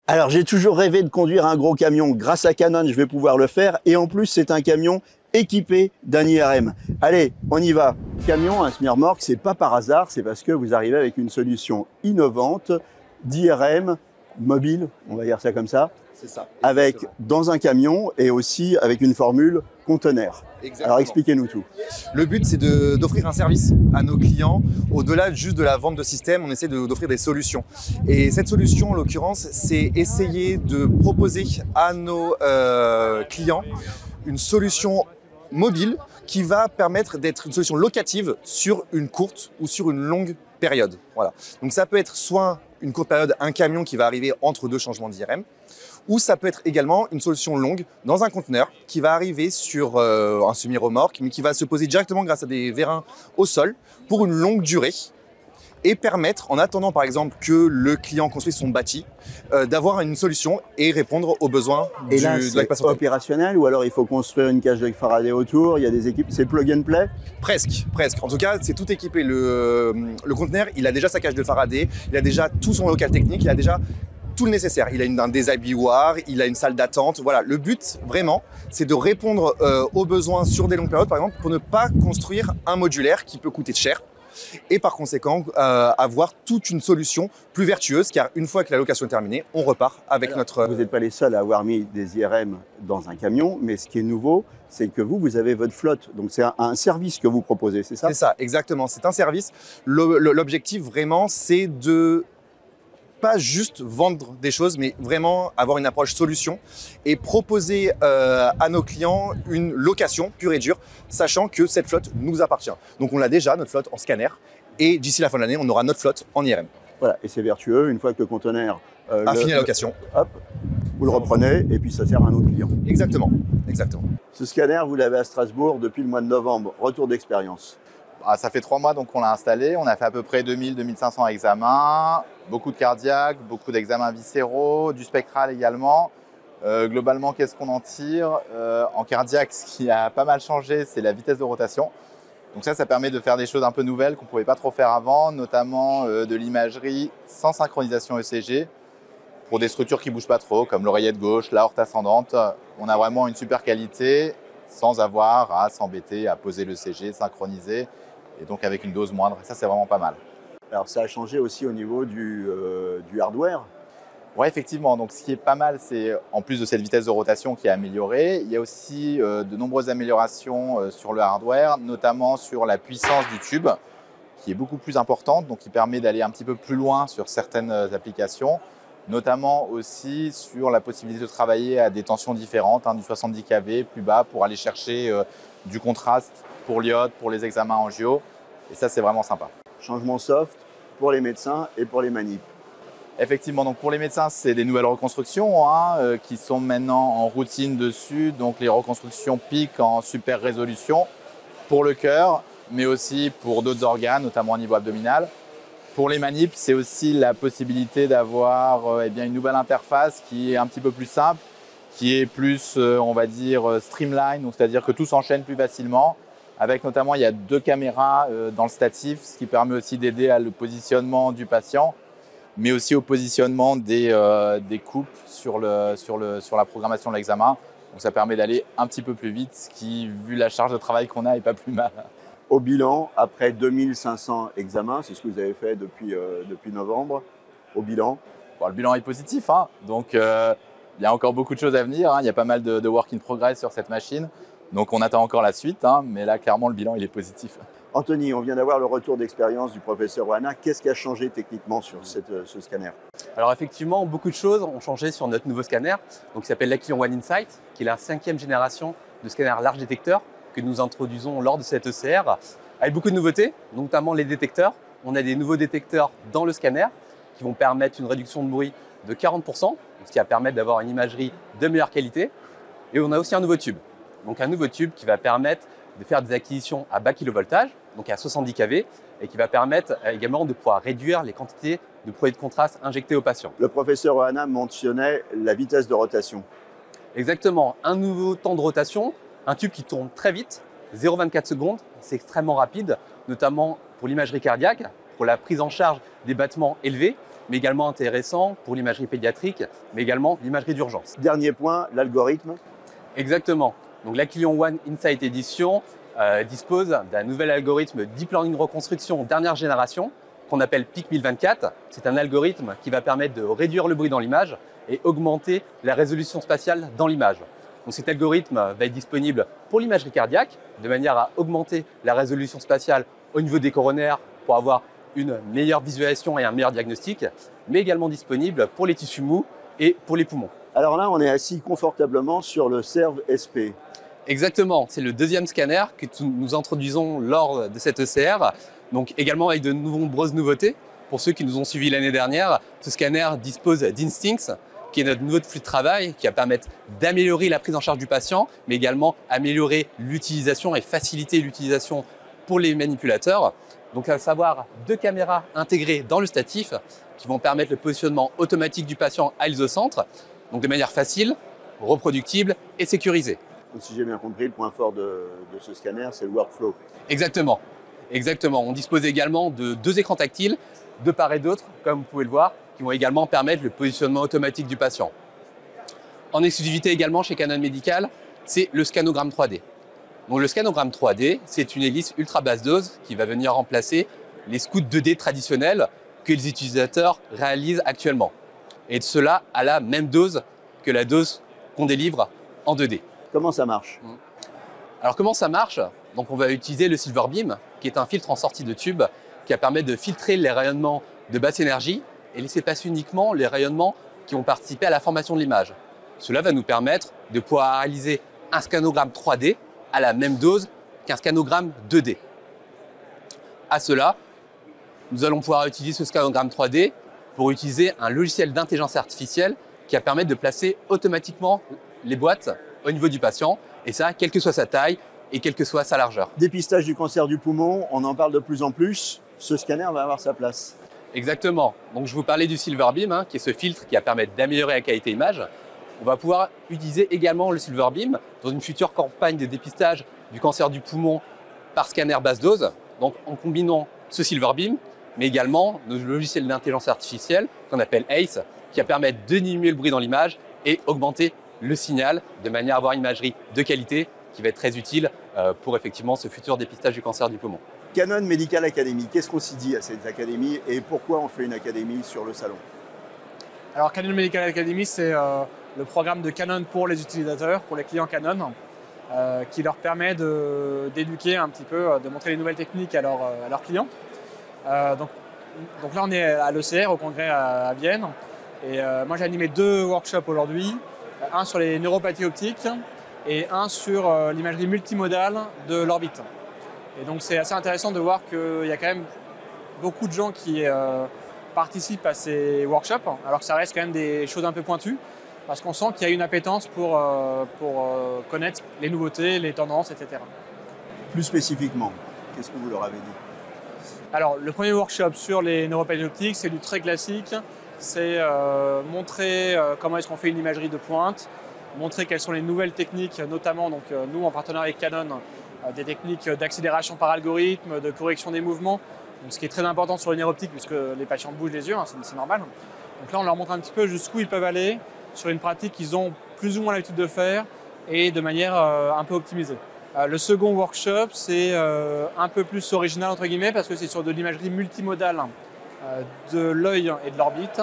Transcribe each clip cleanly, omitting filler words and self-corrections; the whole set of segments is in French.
Alors, j'ai toujours rêvé de conduire un gros camion. Grâce à Canon, je vais pouvoir le faire. Et en plus, c'est un camion équipé d'un IRM. Allez, on y va. Camion, un semi-remorque, c'est pas par hasard, c'est parce que vous arrivez avec une solution innovante d'IRM mobile, on va dire ça comme ça, C'est ça. avec dans un camion et aussi avec une formule conteneur. Exactement. Alors, expliquez-nous tout. Le but, c'est d'offrir un service à nos clients. Au-delà juste de la vente de système, on essaie d'offrir des solutions. Et cette solution, en l'occurrence, c'est essayer de proposer à nos clients une solution mobile qui va permettre d'être une solution locative sur une courte ou sur une longue période. Voilà. Donc ça peut être soit une courte période, un camion qui va arriver entre deux changements d'IRM, ou ça peut être également une solution longue dans un conteneur qui va arriver sur un semi-remorque, mais qui va se poser directement grâce à des vérins au sol pour une longue durée et permettre, en attendant par exemple que le client construise son bâti, d'avoir une solution et répondre aux besoins Et là, de la c'est patientèle. opérationnel ou alors il faut construire une cage de Faraday autour, il y a des équipes, c'est plug and play? Presque, presque. En tout cas, c'est tout équipé. Le conteneur, il a déjà sa cage de Faraday, il a déjà tout son local technique, il a déjà tout le nécessaire. Il a un déshabilloir, il a une salle d'attente. Voilà, le but vraiment, c'est de répondre aux besoins sur des longues périodes, par exemple, pour ne pas construire un modulaire qui peut coûter cher et par conséquent avoir toute une solution plus vertueuse, car une fois que la location est terminée, on repart avec notre... Vous n'êtes pas les seuls à avoir mis des IRM dans un camion, mais ce qui est nouveau, c'est que vous avez votre flotte. Donc c'est un service que vous proposez, c'est ça? C'est ça, exactement. C'est un service. L'objectif vraiment, c'est de pas juste vendre des choses, mais vraiment avoir une approche solution et proposer à nos clients une location pure et dure, sachant que cette flotte nous appartient. Donc on a déjà, notre flotte en scanner, et d'ici la fin de l'année, on aura notre flotte en IRM. Voilà, et c'est vertueux, une fois que le conteneur A fini la location. Hop, vous le reprenez et puis ça sert à un autre client. Exactement, exactement. Ce scanner, vous l'avez à Strasbourg depuis le mois de novembre. Retour d'expérience. Ça fait 3 mois donc qu'on l'a installé. On a fait à peu près 2000-2500 examens, beaucoup de cardiaques, beaucoup d'examens viscéraux, du spectral également. Globalement, qu'est-ce qu'on en tire? En cardiaque, ce qui a pas mal changé, c'est la vitesse de rotation. Donc ça permet de faire des choses un peu nouvelles qu'on ne pouvait pas trop faire avant, notamment de l'imagerie sans synchronisation ECG pour des structures qui ne bougent pas trop, comme l'oreillette gauche, l'aorte ascendante. On a vraiment une super qualité sans avoir à s'embêter à poser l'ECG, synchroniser, et donc avec une dose moindre. Ça, c'est vraiment pas mal. Alors ça a changé aussi au niveau du hardware. Oui, effectivement. Donc, ce qui est pas mal, c'est en plus de cette vitesse de rotation qui est améliorée, il y a aussi de nombreuses améliorations sur le hardware, notamment sur la puissance du tube, qui est beaucoup plus importante, donc qui permet d'aller un petit peu plus loin sur certaines applications, notamment aussi sur la possibilité de travailler à des tensions différentes, du 70 kV plus bas pour aller chercher du contraste pour l'iode, pour les examens angio. Et ça, c'est vraiment sympa. Changement soft pour les médecins et pour les manips. Effectivement, donc pour les médecins, c'est des nouvelles reconstructions qui sont maintenant en routine dessus. Donc les reconstructions PIC en super résolution pour le cœur, mais aussi pour d'autres organes, notamment au niveau abdominal. Pour les manips, c'est aussi la possibilité d'avoir une nouvelle interface qui est un petit peu plus simple, qui est plus, on va dire, streamline, c'est-à-dire que tout s'enchaîne plus facilement. Avec notamment, il y a 2 caméras dans le statif, ce qui permet aussi d'aider à le positionnement du patient, mais aussi au positionnement des coupes sur la programmation de l'examen. Donc ça permet d'aller un petit peu plus vite, ce qui, vu la charge de travail qu'on a, n'est pas plus mal. Au bilan, après 2500 examens, c'est ce que vous avez fait depuis novembre, au bilan? Bon, le bilan est positif, donc il y a encore beaucoup de choses à venir. Il y a pas mal de work in progress sur cette machine. Donc on attend encore la suite, mais là clairement le bilan il est positif. Anthony, on vient d'avoir le retour d'expérience du professeur Ohana. Qu'est-ce qui a changé techniquement sur ce scanner? Alors effectivement, beaucoup de choses ont changé sur notre nouveau scanner, donc qui s'appelle l'Aquilion One Insight, qui est la 5e génération de scanner large détecteur que nous introduisons lors de cette ECR, avec beaucoup de nouveautés, notamment les détecteurs. On a des nouveaux détecteurs dans le scanner qui vont permettre une réduction de bruit de 40%, ce qui va permettre d'avoir une imagerie de meilleure qualité. Et on a aussi un nouveau tube. Donc un nouveau tube qui va permettre de faire des acquisitions à bas kilovoltage, donc à 70 kV, et qui va permettre également de pouvoir réduire les quantités de produits de contraste injectés aux patients. Le professeur Ohana mentionnait la vitesse de rotation. Exactement, un nouveau temps de rotation, un tube qui tourne très vite, 0,24 secondes, c'est extrêmement rapide, notamment pour l'imagerie cardiaque, pour la prise en charge des battements élevés, mais également intéressant pour l'imagerie pédiatrique, mais également l'imagerie d'urgence. Dernier point, l'algorithme. Exactement. Donc l'Aclion One Insight Edition dispose d'un nouvel algorithme Deep Learning Reconstruction dernière génération qu'on appelle PIC 1024. C'est un algorithme qui va permettre de réduire le bruit dans l'image et augmenter la résolution spatiale dans l'image. Donc cet algorithme va être disponible pour l'imagerie cardiaque, de manière à augmenter la résolution spatiale au niveau des coronaires pour avoir une meilleure visualisation et un meilleur diagnostic, mais également disponible pour les tissus mous et pour les poumons. Alors là, on est assis confortablement sur le Serve SP. Exactement, c'est le deuxième scanner que nous introduisons lors de cette ECR, donc également avec de nombreuses nouveautés. Pour ceux qui nous ont suivis l'année dernière, ce scanner dispose d'Instincts, qui est notre nouveau flux de travail, qui va permettre d'améliorer la prise en charge du patient, mais également améliorer l'utilisation et faciliter l'utilisation pour les manipulateurs. Donc à savoir 2 caméras intégrées dans le statif qui vont permettre le positionnement automatique du patient à l'isocentre, donc de manière facile, reproductible et sécurisée. Donc, si j'ai bien compris, le point fort de ce scanner, c'est le workflow. Exactement. Exactement. On dispose également de 2 écrans tactiles, de part et d'autre, comme vous pouvez le voir, qui vont également permettre le positionnement automatique du patient. En exclusivité également chez Canon Medical, c'est le scanogramme 3D. Donc le scanogramme 3D, c'est une hélice ultra basse dose qui va venir remplacer les scouts 2D traditionnels que les utilisateurs réalisent actuellement. Et de cela à la même dose que la dose qu'on délivre en 2D. Comment ça marche? Alors comment ça marche? Donc on va utiliser le Silver Beam, qui est un filtre en sortie de tube qui va permettre de filtrer les rayonnements de basse énergie et laisser passer uniquement les rayonnements qui ont participé à la formation de l'image. Cela va nous permettre de pouvoir réaliser un scanogramme 3D à la même dose qu'un scanogramme 2D. À cela, nous allons pouvoir utiliser ce scanogramme 3D pour utiliser un logiciel d'intelligence artificielle qui va permettre de placer automatiquement les boîtes au niveau du patient, et ça, quelle que soit sa taille et quelle que soit sa largeur. Dépistage du cancer du poumon, on en parle de plus en plus. Ce scanner va avoir sa place. Exactement. Donc je vous parlais du Silver Beam, qui est ce filtre qui va permettre d'améliorer la qualité image. On va pouvoir utiliser également le Silver Beam dans une future campagne de dépistage du cancer du poumon par scanner basse dose. Donc en combinant ce Silver Beam, mais également nos logiciels d'intelligence artificielle qu'on appelle ACE, qui va permettre de diminuer le bruit dans l'image et augmenter le signal de manière à avoir une imagerie de qualité qui va être très utile pour effectivement ce futur dépistage du cancer du poumon. Canon Medical Academy, qu'est-ce qu'on s'y dit à cette académie et pourquoi on fait une académie sur le salon? Alors Canon Medical Academy, c'est le programme de Canon pour les utilisateurs, pour les clients Canon, qui leur permet d'éduquer un petit peu, de montrer les nouvelles techniques à leurs clients. Donc là, on est à l'ECR, au congrès à Vienne. Et moi, j'ai animé 2 workshops aujourd'hui, un sur les neuropathies optiques et un sur l'imagerie multimodale de l'orbite. Et donc, c'est assez intéressant de voir qu'il y a quand même beaucoup de gens qui participent à ces workshops, alors que ça reste quand même des choses un peu pointues, parce qu'on sent qu'il y a une appétence pour connaître les nouveautés, les tendances, etc. Plus spécifiquement, qu'est-ce que vous leur avez dit? Alors, le premier workshop sur les neuropathies optiques, c'est du très classique. C'est montrer comment est-ce qu'on fait une imagerie de pointe, montrer quelles sont les nouvelles techniques, notamment donc, nous en partenariat avec Canon, des techniques d'accélération par algorithme, de correction des mouvements, donc, ce qui est très important sur le nerf optique puisque les patients bougent les yeux, hein, c'est normal. Donc là, on leur montre un petit peu jusqu'où ils peuvent aller sur une pratique qu'ils ont plus ou moins l'habitude de faire et de manière un peu optimisée. Le second workshop, c'est un peu plus original entre guillemets parce que c'est sur de l'imagerie multimodale de l'œil et de l'orbite.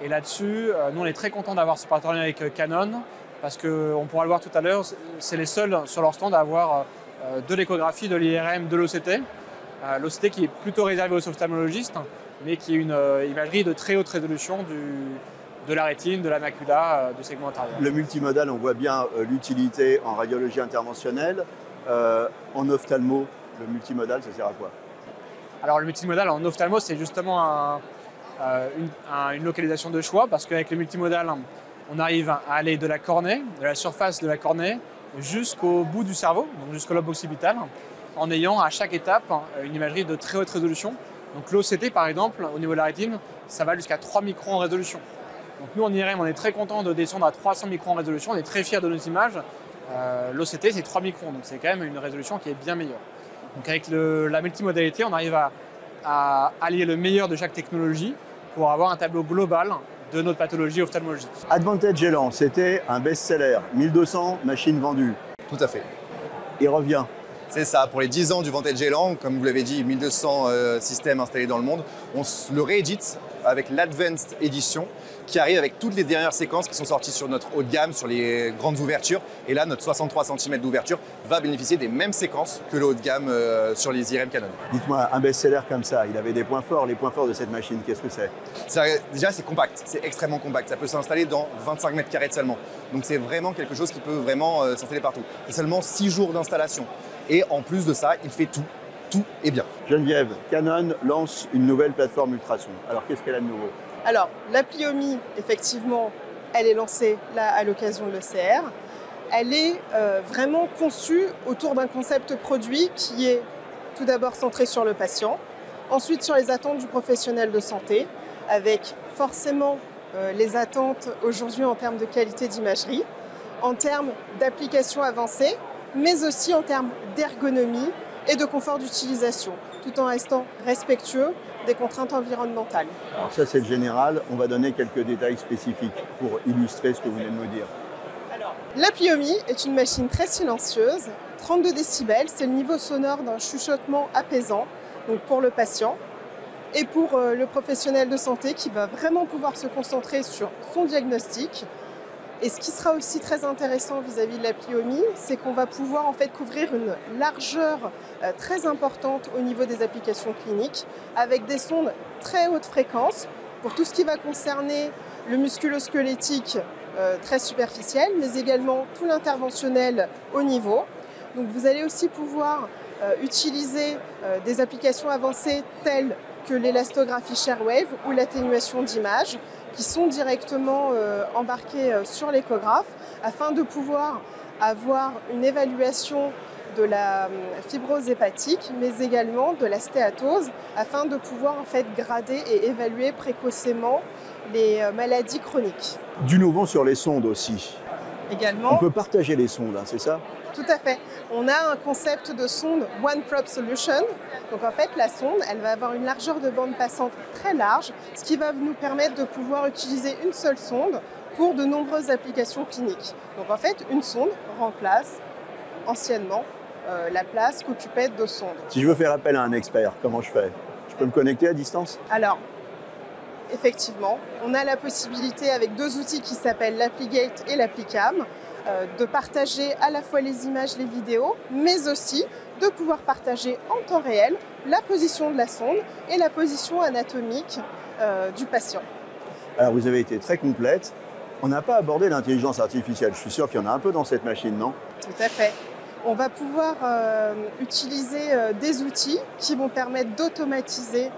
Et là-dessus, nous on est très contents d'avoir ce partenariat avec Canon parce qu'on pourra le voir tout à l'heure, c'est les seuls sur leur stand à avoir de l'échographie, de l'IRM, de l'OCT. L'OCT qui est plutôt réservé aux ophtalmologistes, mais qui est une imagerie de très haute résolution de la rétine, de la macula, du segment intérieur. Le multimodal, on voit bien l'utilité en radiologie interventionnelle. En ophtalmo, le multimodal, ça sert à quoi? Alors le multimodal en ophtalmo, c'est justement une localisation de choix, parce qu'avec le multimodal, on arrive à aller de la cornée, de la surface de la cornée, jusqu'au bout du cerveau, donc jusqu'au lobe occipital, en ayant à chaque étape une imagerie de très haute résolution. Donc l'OCT, par exemple, au niveau de la rétine, ça va jusqu'à 3 microns en résolution. Donc nous, en IRM, on est très content de descendre à 300 microns en résolution, on est très fiers de nos images. L'OCT, c'est 3 microns, donc c'est quand même une résolution qui est bien meilleure. Donc avec la multimodalité, on arrive à allier le meilleur de chaque technologie pour avoir un tableau global de notre pathologie ophtalmologique. Advantage Elan, c'était un best-seller, 1200 machines vendues. Tout à fait. Il revient. C'est ça, pour les 10 ans du Vantage Elan, comme vous l'avez dit, 1200 systèmes installés dans le monde, on le réédite avec l'Advanced Edition qui arrive avec toutes les dernières séquences qui sont sorties sur notre haut de gamme, sur les grandes ouvertures. Et là, notre 63 cm d'ouverture va bénéficier des mêmes séquences que le haut de gamme sur les IRM Canon. Dites-moi, un best-seller comme ça, il avait des points forts. Les points forts de cette machine, qu'est-ce que c'est? Déjà, c'est compact, c'est extrêmement compact. Ça peut s'installer dans 25 mètres carrés seulement. Donc c'est vraiment quelque chose qui peut vraiment s'installer partout. C'est seulement 6 jours d'installation. Et en plus de ça, il fait tout est bien. Geneviève, Canon lance une nouvelle plateforme ultrason. Alors qu'est-ce qu'elle a de nouveau? Alors, l'appli OMI, effectivement, elle est lancée là à l'occasion de l'ECR. Elle est vraiment conçue autour d'un concept produit qui est tout d'abord centré sur le patient, ensuite sur les attentes du professionnel de santé, avec forcément les attentes aujourd'hui en termes de qualité d'imagerie, en termes d'application avancée, mais aussi en termes d'ergonomie et de confort d'utilisation, tout en restant respectueux des contraintes environnementales. Alors ça, c'est le général. On va donner quelques détails spécifiques pour illustrer ce que vous venez de nous dire. L'appli OMI est une machine très silencieuse, 32 décibels, c'est le niveau sonore d'un chuchotement apaisant, donc pour le patient et pour le professionnel de santé qui va vraiment pouvoir se concentrer sur son diagnostic. Et ce qui sera aussi très intéressant vis-à-vis de l'appli OMI, c'est qu'on va pouvoir en fait couvrir une largeur très importante au niveau des applications cliniques, avec des sondes très haute fréquence pour tout ce qui va concerner le musculo-squelettique très superficiel, mais également tout l'interventionnel haut niveau. Donc vous allez aussi pouvoir utiliser des applications avancées telles que l'élastographie Sharewave ou l'atténuation d'images, qui sont directement embarqués sur l'échographe afin de pouvoir avoir une évaluation de la fibrose hépatique, mais également de la stéatose, afin de pouvoir en fait grader et évaluer précocement les maladies chroniques. Du nouveau sur les sondes aussi. Également, On peut partager les sondes, hein, c'est ça? tout à fait. On a un concept de sonde One Prop Solution. Donc en fait, la sonde, elle va avoir une largeur de bande passante très large, ce qui va nous permettre de pouvoir utiliser une seule sonde pour de nombreuses applications cliniques. Donc en fait, une sonde remplace anciennement la place qu'occupaient deux sondes. Si je veux faire appel à un expert, comment je fais? Je peux me connecter à distance? Alors, effectivement, on a la possibilité avec deux outils qui s'appellent l'AppliGate et l'AppliCam de partager à la fois les images, les vidéos, mais aussi de pouvoir partager en temps réel la position de la sonde et la position anatomique du patient. Alors vous avez été très complète. On n'a pas abordé l'intelligence artificielle. Je suis sûr qu'il y en a un peu dans cette machine, non? Tout à fait. On va pouvoir utiliser des outils qui vont permettre d'automatiser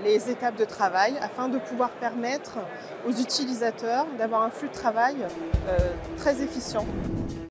les étapes de travail afin de pouvoir permettre aux utilisateurs d'avoir un flux de travail très efficient.